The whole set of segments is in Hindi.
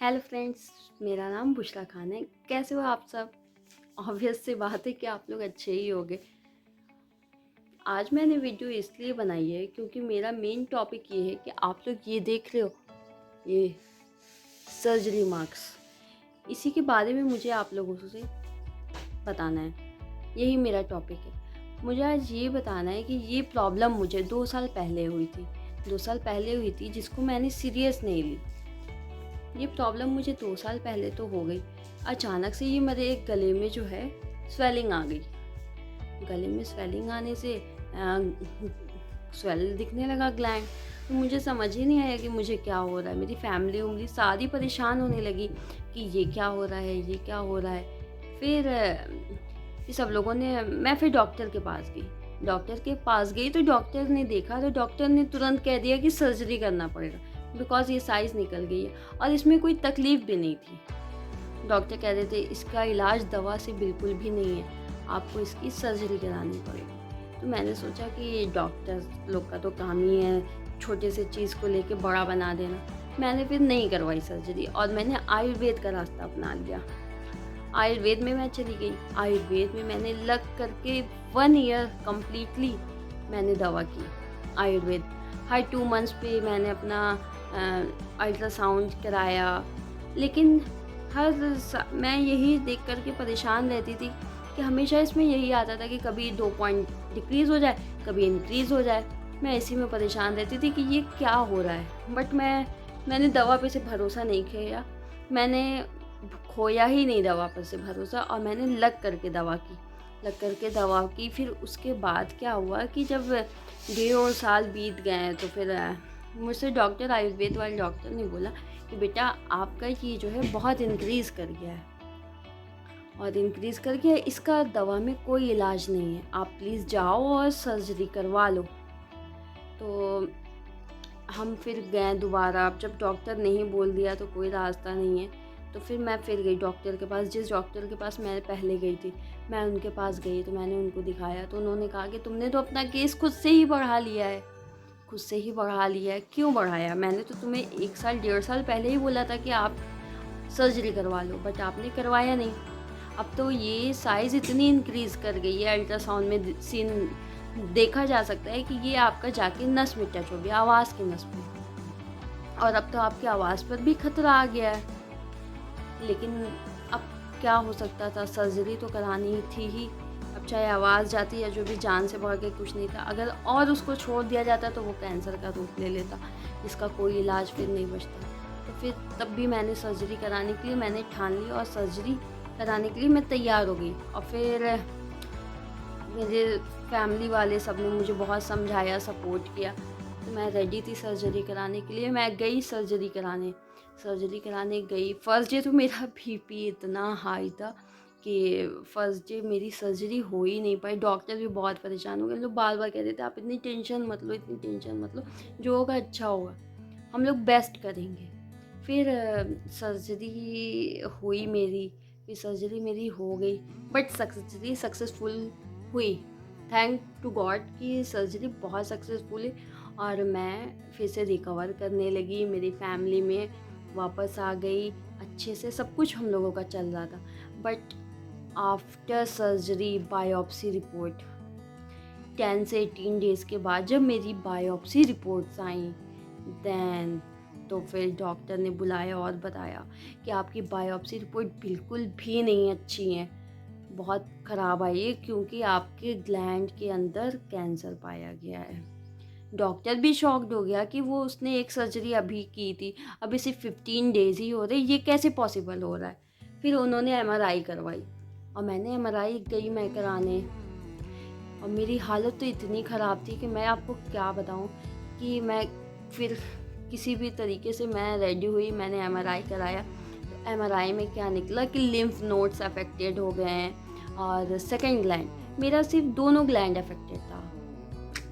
हेलो फ्रेंड्स, मेरा नाम बुशरा खान है। कैसे हो आप सब? ऑब्वियस सी बात है कि आप लोग अच्छे ही होंगे। आज मैंने वीडियो इसलिए बनाई है क्योंकि मेरा मेन टॉपिक ये है कि आप लोग ये देख रहे हो, ये सर्जरी मार्क्स, इसी के बारे में मुझे आप लोगों से बताना है। यही मेरा टॉपिक है। मुझे आज ये बताना है कि ये प्रॉब्लम मुझे 2 साल पहले हुई थी। 2 साल पहले हुई थी जिसको मैंने सीरियस नहीं ली। ये प्रॉब्लम मुझे 2 साल पहले तो हो गई। अचानक से ये मेरे एक गले में जो है स्वेलिंग आ गई। गले में स्वेलिंग आने से स्वेल दिखने लगा ग्लैंड। तो मुझे समझ ही नहीं आया कि मुझे क्या हो रहा है। मेरी फैमिली उमली सारी परेशान होने लगी कि ये क्या हो रहा है, ये क्या हो रहा है। फिर सब लोगों ने मैं फिर डॉक्टर के पास गई। डॉक्टर के पास गई तो डॉक्टर ने देखा तो डॉक्टर ने तुरंत कह दिया कि सर्जरी करना पड़ेगा, बिकॉज़ ये साइज़ निकल गई है और इसमें कोई तकलीफ़ भी नहीं थी। डॉक्टर कह रहे थे इसका इलाज दवा से बिल्कुल भी नहीं है, आपको इसकी सर्जरी करानी पड़ेगी। तो मैंने सोचा कि डॉक्टर लोग का तो काम ही है छोटे से चीज़ को लेके बड़ा बना देना। मैंने फिर नहीं करवाई सर्जरी और मैंने आयुर्वेद का रास्ता अपना लिया। आयुर्वेद में मैं चली गई। आयुर्वेद में मैंने लग करके 1 ईयर कंप्लीटली मैंने दवा की। आयुर्वेद हर 2 मंथ्स पे मैंने अपना अल्ट्रासाउंड कराया। लेकिन मैं यही देख कर के परेशान रहती थी कि हमेशा इसमें यही आता था कि कभी 2 पॉइंट डिक्रीज़ हो जाए, कभी इंक्रीज़ हो जाए। मैं इसी में परेशान रहती थी कि ये क्या हो रहा है। बट मैंने दवा पे से भरोसा नहीं किया। मैंने खोया ही नहीं दवा पर से भरोसा और मैंने लग करके दवा की। लग करके दवा की। फिर उसके बाद क्या हुआ कि जब 1.5 साल बीत गए हैं तो फिर मुझसे डॉक्टर, आयुर्वेद वाले डॉक्टर ने बोला कि बेटा आपका ये जो है बहुत इंक्रीज़ कर गया है और इंक्रीज़ कर गया है, इसका दवा में कोई इलाज नहीं है, आप प्लीज़ जाओ और सर्जरी करवा लो। तो हम फिर गए दोबारा। अब जब डॉक्टर ने ही बोल दिया तो कोई रास्ता नहीं है, तो फिर मैं फिर गई डॉक्टर के पास। जिस डॉक्टर के पास मैं पहले गई थी, मैं उनके पास गई तो मैंने उनको दिखाया तो उन्होंने कहा कि तुमने तो अपना केस खुद से ही बढ़ा लिया है। खुद से ही बढ़ा लिया है, क्यों बढ़ाया? मैंने तो तुम्हें 1 साल 1.5 साल पहले ही बोला था कि आप सर्जरी करवा लो, बट आपने करवाया नहीं। अब तो ये साइज़ इतनी इंक्रीज़ कर गई है, अल्ट्रासाउंड में सीन देखा जा सकता है कि ये आपका जाके नस में टच हो गया, आवाज़ की नस में। और अब तो आपकी आवाज़ पर भी खतरा आ गया है। लेकिन अब क्या हो सकता था, सर्जरी तो करानी थी ही। अब चाहे आवाज़ जाती या जो भी, जान से बढ़ के कुछ नहीं था। अगर और उसको छोड़ दिया जाता तो वो कैंसर का रूप ले लेता, जिसका कोई इलाज फिर नहीं बचता। तो फिर तब भी मैंने सर्जरी कराने के लिए मैंने ठान ली और सर्जरी कराने के लिए मैं तैयार हो गई। और फिर मेरे फैमिली वाले सब ने मुझे बहुत समझाया, सपोर्ट किया, तो मैं रेडी थी सर्जरी कराने के लिए। मैं गई सर्जरी कराने गई। फर्स्ट डे तो मेरा बीपी इतना हाई था कि फर्स्ट डे मेरी सर्जरी हो ही नहीं पाई। डॉक्टर भी बहुत परेशान हो गए। लोग बार-बार कह रहे थे आप इतनी टेंशन मत लो, इतनी टेंशन मत लो, जो होगा अच्छा होगा, हम लोग बेस्ट करेंगे। फिर सर्जरी हुई मेरी, फिर सर्जरी मेरी हो गई, बट सर्जरी सक्सेसफुल हुई। थैंक टू गॉड कि सर्जरी बहुत सक्सेसफुल है और मैं फिर से रिकवर करने लगी। मेरी फैमिली में वापस आ गई अच्छे से, सब कुछ हम लोगों का चल रहा था। But after surgery biopsy report 10 से 18 डेज़ के बाद जब मेरी बायोप्सी रिपोर्ट्स आई, देन तो फिर डॉक्टर ने बुलाया और बताया कि आपकी बायोप्सी रिपोर्ट बिल्कुल भी नहीं अच्छी है, बहुत ख़राब आई है क्योंकि आपके ग्लैंड के अंदर कैंसर पाया गया है। डॉक्टर भी शॉक्ड हो गया कि वो उसने एक सर्जरी अभी की थी, अभी सिर्फ 15 डेज़ ही हो रहे, ये कैसे पॉसिबल हो रहा है। फिर उन्होंने एमआरआई करवाई और मैंने एमआरआई गई मैं कराने, और मेरी हालत तो इतनी ख़राब थी कि मैं आपको क्या बताऊँ कि मैं फिर किसी भी तरीके से मैं रेडी हुई, मैंने एमआरआई कराया। तो एमआरआई में क्या निकला कि लिम्फ नोड्स अफेक्टेड हो गए हैं और सेकंड ग्लैंड, मेरा सिर्फ दोनों ग्लैंड अफेक्टेड था,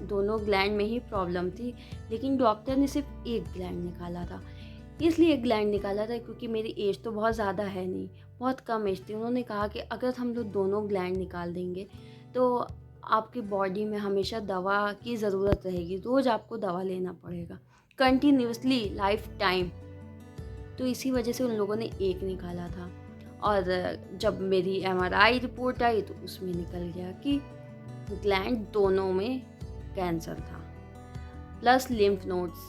दोनों ग्लैंड में ही प्रॉब्लम थी। लेकिन डॉक्टर ने सिर्फ एक ग्लैंड निकाला था। इसलिए एक ग्लैंड निकाला था क्योंकि मेरी एज तो बहुत ज़्यादा है नहीं, बहुत कम एज थी। उन्होंने कहा कि अगर हम लोग दोनों ग्लैंड निकाल देंगे तो आपकी बॉडी में हमेशा दवा की ज़रूरत रहेगी, रोज़ आपको दवा लेना पड़ेगा कंटिन्यूअसली लाइफ टाइम। तो इसी वजह से उन लोगों ने एक निकाला था। और जब मेरी एमआरआई रिपोर्ट आई तो उसमें निकल गया कि ग्लैंड दोनों में कैंसर था, प्लस लिम्फ नोड्स।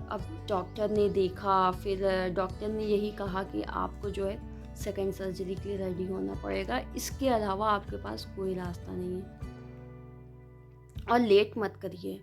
अब डॉक्टर ने देखा, फिर डॉक्टर ने यही कहा कि आपको जो है सेकंड सर्जरी के लिए रेडी होना पड़ेगा, इसके अलावा आपके पास कोई रास्ता नहीं है और लेट मत करिए।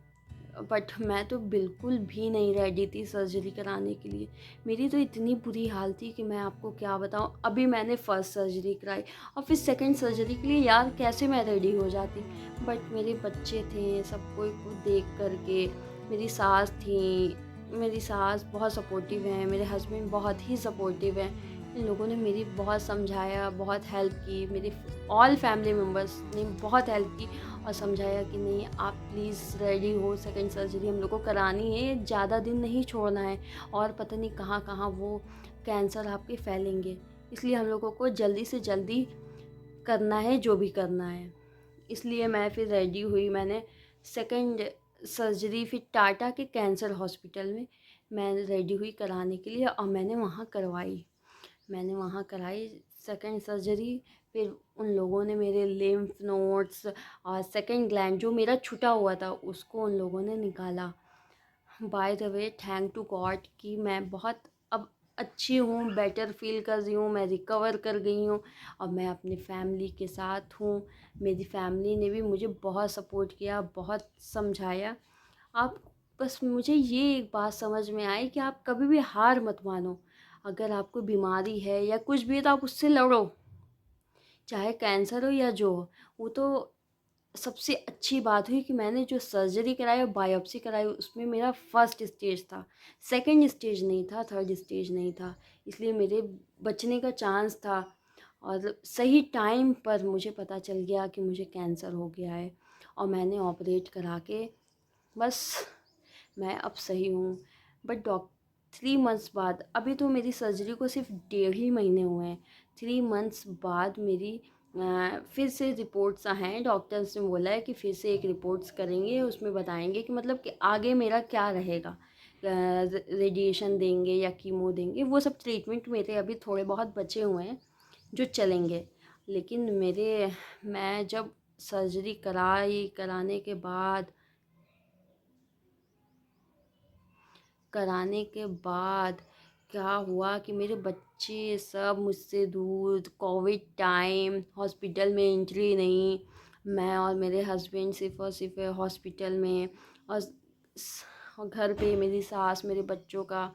बट मैं तो बिल्कुल भी नहीं रेडी थी सर्जरी कराने के लिए। मेरी तो इतनी बुरी हाल थी कि मैं आपको क्या बताऊँ। अभी मैंने फर्स्ट सर्जरी कराई और फिर सेकंड सर्जरी के लिए यार कैसे मैं रेडी हो जाती। बट मेरे बच्चे थे, सबको को देख कर के, मेरी सास थी, मेरी सास बहुत सपोर्टिव हैं, मेरे हस्बैंड बहुत ही सपोर्टिव हैं। इन लोगों ने मेरी बहुत समझाया, बहुत हेल्प की, मेरे ऑल फैमिली मेम्बर्स ने बहुत हेल्प की और समझाया कि नहीं आप प्लीज़ रेडी हो, सेकंड सर्जरी हम लोग को करानी है, ज़्यादा दिन नहीं छोड़ना है और पता नहीं कहाँ कहाँ वो कैंसर आपके फैलेंगे, इसलिए हम लोगों को जल्दी से जल्दी करना है जो भी करना है। इसलिए मैं फिर रेडी हुई। मैंने सेकंड सर्जरी फिर टाटा के कैंसर हॉस्पिटल में मैं रेडी हुई कराने के लिए और मैंने वहाँ कराई सेकंड सर्जरी। फिर उन लोगों ने मेरे लिम्फ नोड्स और सेकंड ग्लैंड जो मेरा छूटा हुआ था उसको उन लोगों ने निकाला। By the way thank to God कि मैं बहुत अब अच्छी हूँ, बेटर फील कर रही हूँ, मैं रिकवर कर गई हूँ और मैं अपनी फैमिली के साथ हूँ। मेरी फैमिली ने भी मुझे बहुत सपोर्ट किया, बहुत समझाया। आप बस मुझे ये एक बात समझ में आई कि आप कभी भी हार मत मानो। अगर आपको बीमारी है या कुछ भी है तो आप उससे लड़ो, चाहे कैंसर हो या जो हो। वो तो सबसे अच्छी बात हुई कि मैंने जो सर्जरी कराई और बायोप्सी कराई उसमें मेरा फर्स्ट स्टेज था, सेकंड स्टेज नहीं था, थर्ड स्टेज नहीं था, इसलिए मेरे बचने का चांस था। और सही टाइम पर मुझे पता चल गया कि मुझे कैंसर हो गया है और मैंने ऑपरेट करा के बस मैं अब सही हूँ। बट 3 मंथ्स बाद, अभी तो मेरी सर्जरी को सिर्फ 1.5 महीने हुए हैं, 3 मंथ्स बाद मेरी फिर से रिपोर्ट्स हैं। डॉक्टर्स ने बोला है कि फिर से एक रिपोर्ट्स करेंगे, उसमें बताएंगे कि मतलब कि आगे मेरा क्या रहेगा, रेडिएशन देंगे या कीमो देंगे, वो सब ट्रीटमेंट मेरे अभी थोड़े बहुत बचे हुए हैं जो चलेंगे। लेकिन मैं जब सर्जरी कराने के बाद क्या हुआ कि मेरे बच्चे सब मुझसे दूर, कोविड टाइम, हॉस्पिटल में एंट्री नहीं, मैं और मेरे हस्बैंड सिर्फ़ और सिर्फ हॉस्पिटल में और और घर पे मेरी सास मेरे बच्चों का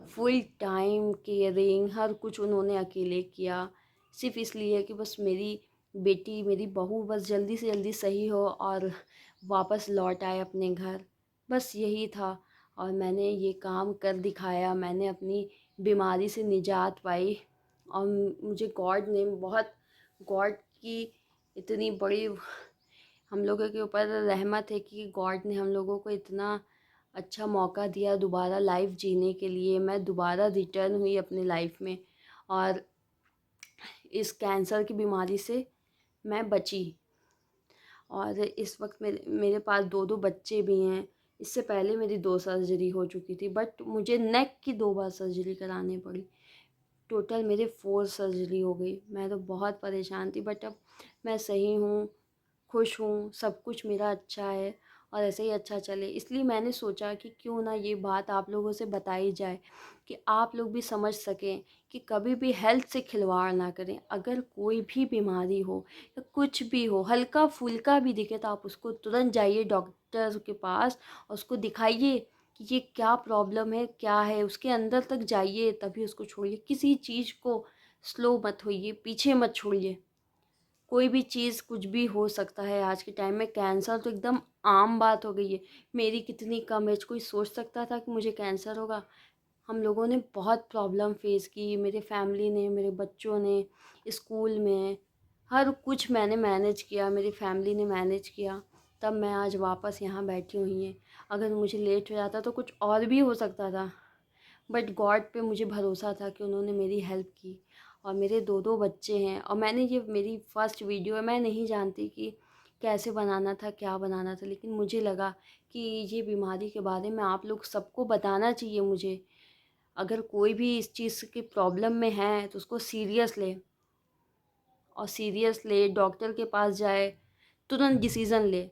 फुल टाइम केयरिंग, हर कुछ उन्होंने अकेले किया, सिर्फ़ इसलिए कि बस मेरी बेटी, मेरी बहू बस जल्दी से जल्दी सही हो और वापस लौट आए अपने घर, बस यही था। और मैंने ये काम कर दिखाया, मैंने अपनी बीमारी से निजात पाई और मुझे गॉड की इतनी बड़ी हम लोगों के ऊपर रहमत है कि गॉड ने हम लोगों को इतना अच्छा मौका दिया दोबारा लाइफ जीने के लिए। मैं दोबारा रिटर्न हुई अपनी लाइफ में और इस कैंसर की बीमारी से मैं बची। और इस वक्त मेरे पास 2 बच्चे भी हैं। इससे पहले मेरी 2 सर्जरी हो चुकी थी, बट मुझे नेक की 2 बार सर्जरी करानी पड़ी। टोटल मेरे 4 सर्जरी हो गई। मैं तो बहुत परेशान थी, बट अब मैं सही हूँ, खुश हूँ, सब कुछ मेरा अच्छा है और ऐसे ही अच्छा चले। इसलिए मैंने सोचा कि क्यों ना ये बात आप लोगों से बताई जाए कि आप लोग भी समझ सकें कि कभी भी हेल्थ से खिलवाड़ ना करें। अगर कोई भी बीमारी हो या कुछ भी हो, हल्का-फुल्का भी दिखे तो आप उसको तुरंत जाइए डॉक्टर के पास और उसको दिखाइए कि ये क्या प्रॉब्लम है, क्या है, उसके अंदर तक जाइए तभी उसको छोड़िए। किसी चीज़ को स्लो मत होइए, पीछे मत छोड़िए। कोई भी चीज़ कुछ भी हो सकता है आज के टाइम में। कैंसर तो एकदम आम बात हो गई है। मेरी कितनी कम एज, कोई सोच सकता था कि मुझे कैंसर होगा? हम लोगों ने बहुत प्रॉब्लम फेस की, मेरे फैमिली ने, मेरे बच्चों ने, स्कूल में, हर कुछ मैंने मैनेज किया, मेरी फैमिली ने मैनेज किया, तब मैं आज वापस यहाँ बैठी हुई हैं। अगर मुझे लेट हो जाता तो कुछ और भी हो सकता था, बट गॉड पे मुझे भरोसा था कि उन्होंने मेरी हेल्प की। और मेरे 2 बच्चे हैं और मैंने ये मेरी फ़र्स्ट वीडियो है, मैं नहीं जानती कि कैसे बनाना था, क्या बनाना था, लेकिन मुझे लगा कि ये बीमारी के बारे में आप लोग सबको बताना चाहिए मुझे। अगर कोई भी इस चीज़ की प्रॉब्लम में है तो उसको सीरियस ले, और सीरियस ले, डॉक्टर के पास जाए, तुरंत डिसीज़न ले,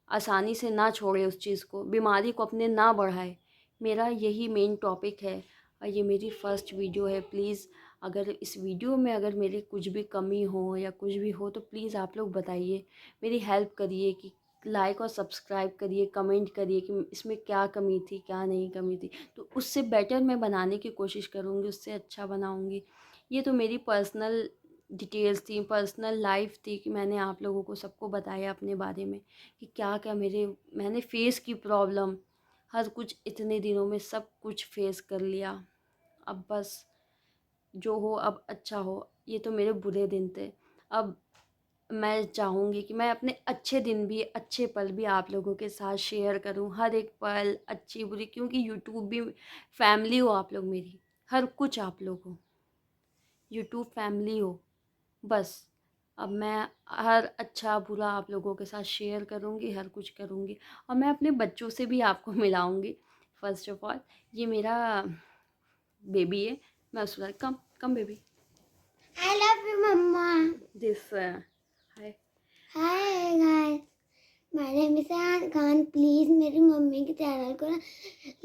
आसानी से ना छोड़े उस चीज़ को, बीमारी को अपने ना बढ़ाए। मेरा यही मेन टॉपिक है और ये मेरी फ़र्स्ट वीडियो है। प्लीज़ अगर इस वीडियो में अगर मेरे कुछ भी कमी हो या कुछ भी हो तो प्लीज़ आप लोग बताइए, मेरी हेल्प करिए कि लाइक और सब्सक्राइब करिए, कमेंट करिए कि इसमें क्या कमी थी, क्या नहीं कमी थी। तो उससे बेटर मैं बनाने की कोशिश करूँगी, उससे अच्छा बनाऊँगी। ये तो मेरी पर्सनल डिटेल्स थी, पर्सनल लाइफ़ थी कि मैंने आप लोगों को सबको बताया अपने बारे में कि क्या-क्या मैंने फ़ेस की प्रॉब्लम, हर कुछ इतने दिनों में सब कुछ फ़ेस कर लिया। अब बस जो हो अब अच्छा हो, ये तो मेरे बुरे दिन थे। अब मैं चाहूँगी कि मैं अपने अच्छे दिन भी, अच्छे पल भी आप लोगों के साथ शेयर करूँ, हर एक पल अच्छी-बुरी, क्योंकि यूट्यूब भी फैमिली हो आप लोग मेरी, हर कुछ आप लोग हो, यूट्यूब फैमिली हो। बस अब मैं हर अच्छा बुरा आप लोगों के साथ शेयर करूँगी, हर कुछ करूँगी, और मैं अपने बच्चों से भी आपको मिलाऊँगी। फ़र्स्ट ऑफ़ ऑल ये मेरा बेबी है, मैं उसको कम कम baby I love you, Mama. This hi. Hi guys. My name is Ayan Khan. Please मेरी मम्मी के चैनल को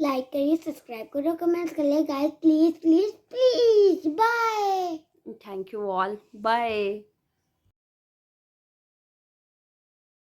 लाइक करिए, सब्सक्राइब करो, कमेंट्स करिए guys, please please please. Bye. Thank you all, bye.